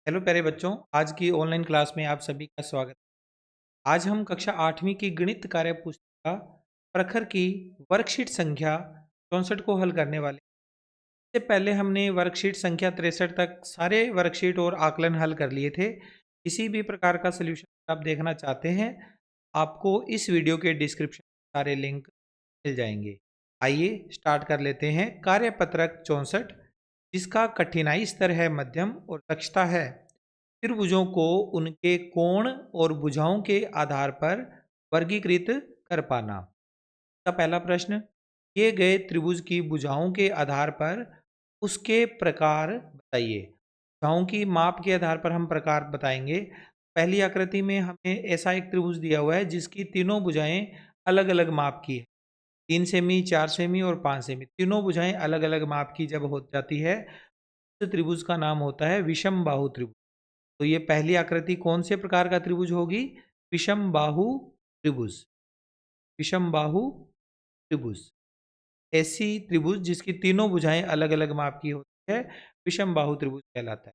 Hello प्यारे बच्चों, आज की ऑनलाइन क्लास में आप सभी का स्वागत है। आज हम कक्षा 8वीं की गणित कार्य पुस्तिका प्रखर की वर्कशीट संख्या 64 को हल करने वाले। इससे पहले हमने वर्कशीट संख्या 63 तक सारे वर्कशीट और आकलन हल कर लिए थे। किसी भी प्रकार का सलूशन आप देखना चाहते हैं, आपको इस वीडियो के डिस्क्रिप्शन में सारे लिंक मिल जाएंगे। आइए स्टार्ट कर लेते हैं। कार्यपत्रक 64 जिसका कठिनाई स्तर है मध्यम और दक्षता है त्रिभुजों को उनके कोण और भुजाओं के आधार पर वर्गीकृत कर पाना। का पहला प्रश्न, किए गए त्रिभुज की भुजाओं के आधार पर उसके प्रकार बताइए। भुजाओं की माप के आधार पर हम प्रकार बताएंगे। पहली आकृति में हमें ऐसा एक त्रिभुज दिया हुआ है जिसकी तीनों भुजाएं अलग अलग माप की है। 3 सेमी, 4 सेमी और 5 सेमी तीनों भुजाएं अलग अलग माप की जब हो जाती है, उस त्रिभुज का नाम होता है विषम बाहु त्रिभुज। तो ये पहली आकृति कौन से प्रकार का त्रिभुज होगी? विषम बाहु त्रिभुज। विषम बाहु त्रिभुज ऐसी त्रिभुज जिसकी तीनों भुजाएं अलग अलग माप की होती है, विषम बाहु त्रिभुज कहलाता है।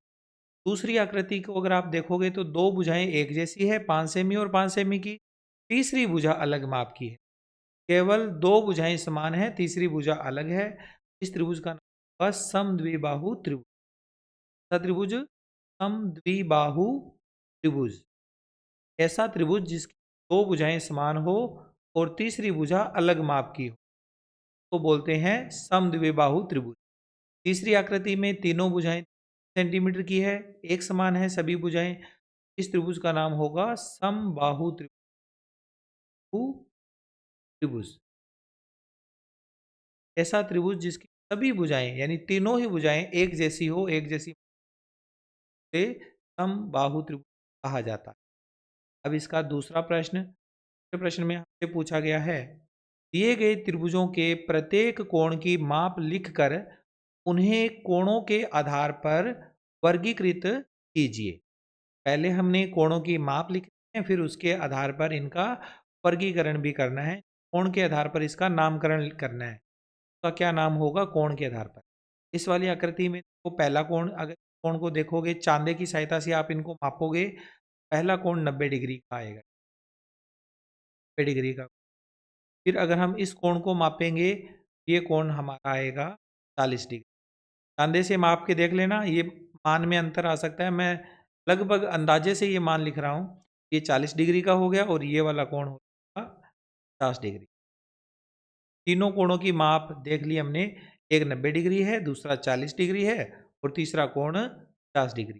दूसरी आकृति को अगर आप देखोगे तो दो भुजाएं एक जैसी है, 5 सेमी और 5 सेमी की। तीसरी भुजा अलग माप की है। केवल दो भुजाएं समान है, तीसरी भुजा अलग है। इस त्रिभुज का नाम होगा समद्विबाहु त्रिभुज। त्रिभुज समद्विबाहु त्रिभुज ऐसा त्रिभुज जिसकी दो भुजाएं समान हो और तीसरी भुजा अलग माप की हो तो बोलते हैं समद्विबाहु त्रिभुज। तीसरी आकृति में तीनों भुजाएं सेंटीमीटर की है, एक समान है सभी भुजाएं। इस त्रिभुज का नाम होगा समबाहु त्रिभुज। ऐसा त्रिभुज जिसकी सभी भुजाएं यानी तीनों ही भुजाएं एक जैसी हो, एक जैसी से समबाहु त्रिभुज कहा जाता है। अब इसका दूसरा प्रश्न, प्रश्न में हमसे पूछा गया है, दिए गए त्रिभुजों के प्रत्येक कोण की माप लिखकर उन्हें कोणों के आधार पर वर्गीकृत कीजिए। पहले हमने कोणों की माप लिखनी है, फिर उसके आधार पर इनका वर्गीकरण भी करना है। कोण के आधार पर इसका नामकरण करना है। उसका क्या नाम होगा कोण के आधार पर? इस वाली आकृति में तो पहला कोण, अगर कोण को देखोगे चांदे की सहायता से आप इनको मापोगे, पहला कोण 90 डिग्री का आएगा, 90 डिग्री का। फिर अगर हम इस कोण को मापेंगे, ये कोण हमारा आएगा 40 डिग्री। चांदे से माप के देख लेना, ये मान में अंतर आ सकता है। मैं लगभग अंदाजे से ये मान लिख रहा हूँ। ये 40 डिग्री का हो गया और ये वाला कोण होगा 50 डिग्री। तीनों कोणों की माप देख ली हमने, एक 90 डिग्री है, दूसरा 40 डिग्री है और तीसरा कोण 50 डिग्री।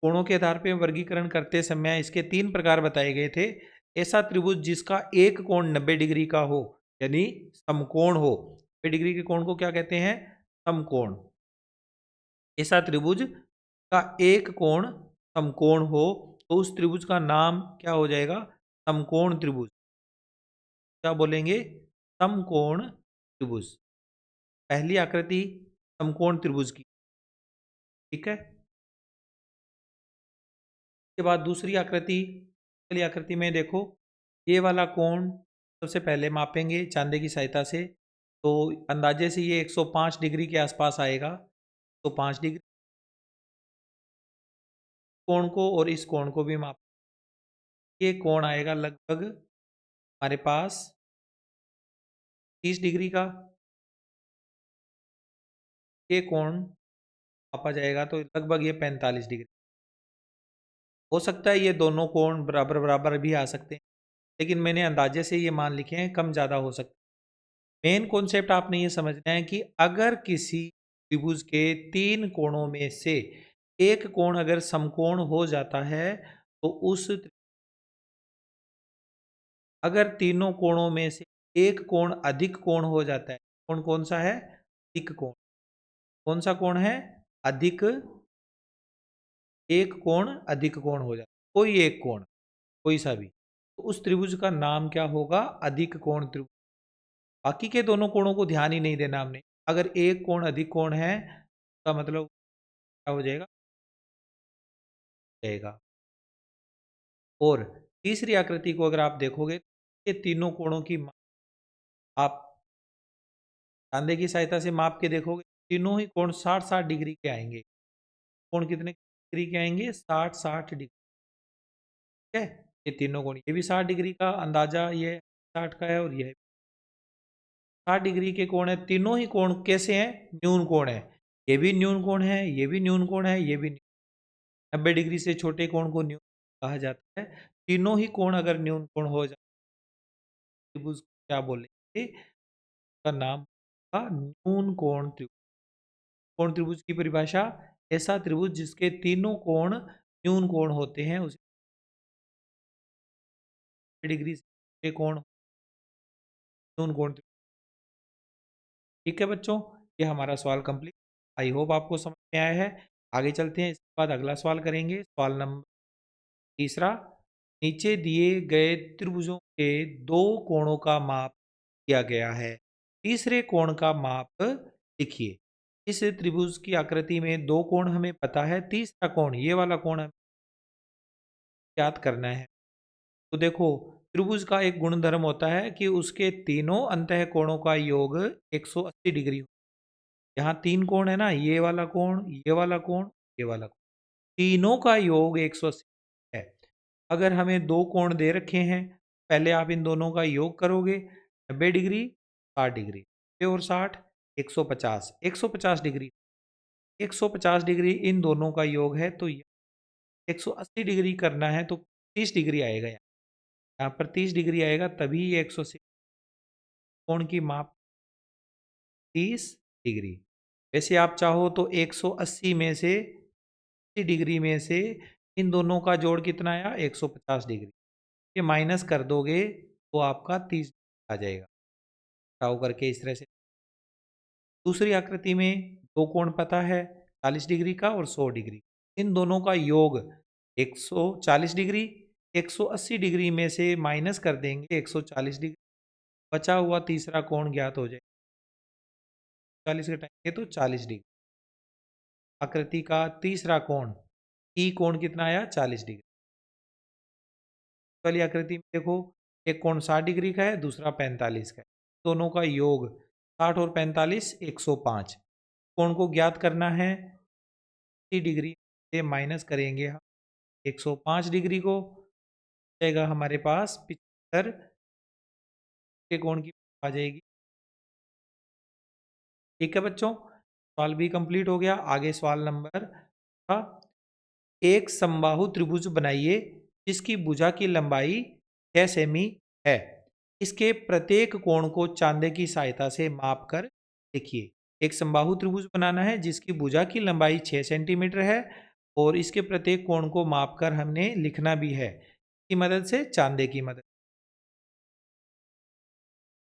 कोणों के आधार पर वर्गीकरण करते समय इसके 3 प्रकार बताए गए थे। ऐसा त्रिभुज जिसका एक कोण 90 डिग्री का हो, यानी समकोण हो। 90 डिग्री के कोण को क्या कहते हैं? समकोण। ऐसा त्रिभुज का एक कोण समकोण हो तो उस त्रिभुज का नाम क्या हो जाएगा? समकोण त्रिभुज। क्या बोलेंगे? समकोण त्रिभुज। पहली आकृति समकोण त्रिभुज की, ठीक है। उसके बाद दूसरी आकृति, पहली आकृति में देखो, ये वाला कोण सबसे पहले मापेंगे चांदे की सहायता से। तो अंदाजे से ये 105 डिग्री के आसपास आएगा। तो 5 डिग्री कोण को और इस कोण को भी माप, ये कोण आएगा लगभग हमारे पास 30 डिग्री का। ये कोण मापा जाएगा तो लगभग ये 45 डिग्री। हो सकता है ये दोनों कोण बराबर बराबर भी आ सकते हैं, लेकिन मैंने अंदाजे से ये मान लिखे हैं, कम ज़्यादा हो सकता है। मेन कॉन्सेप्ट आपने ये समझना है कि अगर किसी त्रिभुज के 3 कोणों में से एक कोण अगर समकोण हो जाता है तो अगर तीनों कोणों में से एक कोण अधिक कोण हो जाता है, कोण कौन सा है? अधिक कोण। कौन सा कोण है? अधिक। एक कोण अधिक कोण हो जाता है, कोई एक कोण, कोई सा भी, तो उस त्रिभुज का नाम क्या होगा? अधिक कोण त्रिभुज। बाकी के दोनों कोणों को ध्यान ही नहीं देना हमने। अगर एक कोण अधिक कोण है तो मतलब क्या हो जाएगा? जाएगा। और तीसरी आकृति को अगर आप देखोगे, ये तीनों कोणों की आप चांदे की सहायता से माप के देखोगे, तीनों ही कोण 60-60 डिग्री के आएंगे। कोण कितने डिग्री के आएंगे 60 डिग्री। ठीक है, ये तीनों कोण, ये भी 60 डिग्री का अंदाजा, ये 60 का है और ये 60 डिग्री के कोण है। तीनों ही कोण कैसे हैं? न्यून कोण है। ये भी न्यून कोण है, ये भी न्यून कोण है, ये भी 90 डिग्री से छोटे कोण को न्यून कहा जाता है। तीनों ही कोण अगर न्यून कोण हो जाए त्रिभुज को क्या बोलेंगे? का नाम का न्यून कोण त्रिभुज। कोण त्रिभुज की परिभाषा, ऐसा त्रिभुज जिसके तीनों कोण न्यून कोण होते हैं उसे डिग्री से कोण न्यून कोण त्रिभुज। ठीक है बच्चों, ये हमारा सवाल कंप्लीट। आई होप आपको समझ में आया है। आगे चलते हैं, इसके बाद अगला सवाल करेंगे। सवाल नंबर तीसरा, नीचे दिए गए त्रिभुजों के दो कोणों का माप किया गया है, तीसरे कोण का माप लिखिए। इस त्रिभुज की आकृति में दो कोण हमें पता है, तीसरा कोण ये वाला कोण हमें ज्ञात करना है। तो देखो, त्रिभुज का एक गुणधर्म होता है कि उसके तीनों अंतः कोणों का योग 180 डिग्री हो। यहाँ तीन कोण है ना, ये वाला कोण, ये वाला कोण, ये वाला कोण, तीनों का योग 180 है। अगर हमें दो कोण दे रखे हैं, पहले आप इन दोनों का योग करोगे, 90 डिग्री 60 डिग्री, और 60 150, 150 डिग्री, 150 डिग्री इन दोनों का योग है, तो 180 डिग्री करना है तो 30 डिग्री आएगा। यहाँ पर 30 डिग्री आएगा, तभी ये 180 कोण की माप 30 डिग्री। वैसे आप चाहो तो 180 में से 80 डिग्री में से इन दोनों का जोड़ कितना आया? 150 डिग्री। ये माइनस कर दोगे तो आपका 30 आ जाएगा। घटाव करके इस तरह से। दूसरी आकृति में दो कोण पता है, 40 डिग्री का और 100 डिग्री। इन दोनों का योग 140 डिग्री, 180 डिग्री में से माइनस कर देंगे 140 डिग्री, बचा हुआ तीसरा कोण ज्ञात हो जाएगा। 40 घटाएंगे तो 40 डिग्री। आकृति का तीसरा कोण, ई कोण कितना आया? 40 डिग्री। वाली आकृति में देखो, एक कोण 60 डिग्री का है, दूसरा 45 का है। दोनों का योग 60 और 45 105। कोण को ज्ञात करना है, 80 डिग्री से माइनस करेंगे हम 105 डिग्री को, जाएगा हमारे पास 75 के कोण की आ जाएगी। ठीक है बच्चों, सवाल भी कंप्लीट हो गया। आगे सवाल नंबर का, एक समबाहु त्रिभुज बनाइए जिसकी भुजा की लंबाई 6 सेमी है। इसके प्रत्येक कोण को चांदे की सहायता से माप कर लिखिए। एक समबाहु त्रिभुज बनाना है जिसकी भुजा की लंबाई 6 सेंटीमीटर है और इसके प्रत्येक कोण को माप कर हमने लिखना भी है, की मदद से, चांदे की मदद।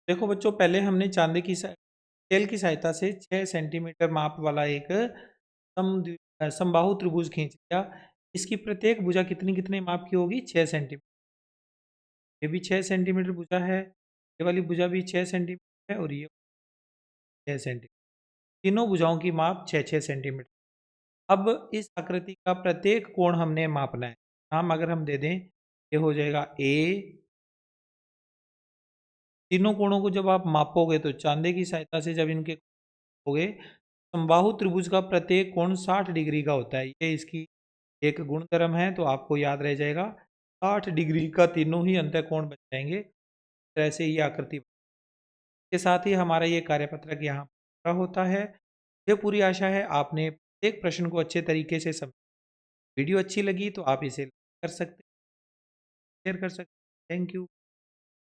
देखो बच्चों, पहले हमने चांदे की स्केल की सहायता से 6 सेंटीमीटर माप वाला एक समबाहु त्रिभुज खींच लिया। इसकी प्रत्येक भुजा कितनी कितने माप की होगी? 6 सेंटीमीटर। ये भी 6 सेंटीमीटर भुजा है, ये वाली भुजा भी 6 सेंटीमीटर है और ये 6 सेंटीमीटर। तीनों भुजाओं की माप 6-6 सेंटीमीटर। अब इस आकृति का प्रत्येक कोण हमने मापना है। नाम अगर हम दे दें, ये हो जाएगा ए। तीनों कोणों को जब आप मापोगे तो चांदे की सहायता से जब इनके होगे, समबाहु त्रिभुज का प्रत्येक कोण 60 डिग्री का होता है। ये इसकी एक गुणधर्म है, तो आपको याद रह जाएगा। 60 डिग्री का तीनों ही अंतः कोण बच जाएंगे। इस तरह से ये आकृति के साथ ही हमारा ये कार्यपत्रक यहाँ पूरा होता है। मुझे पूरी आशा है आपने प्रत्येक प्रश्न को अच्छे तरीके से समझा। वीडियो अच्छी लगी तो आप इसे लाइक कर सकते, शेयर कर सकते। Thank you.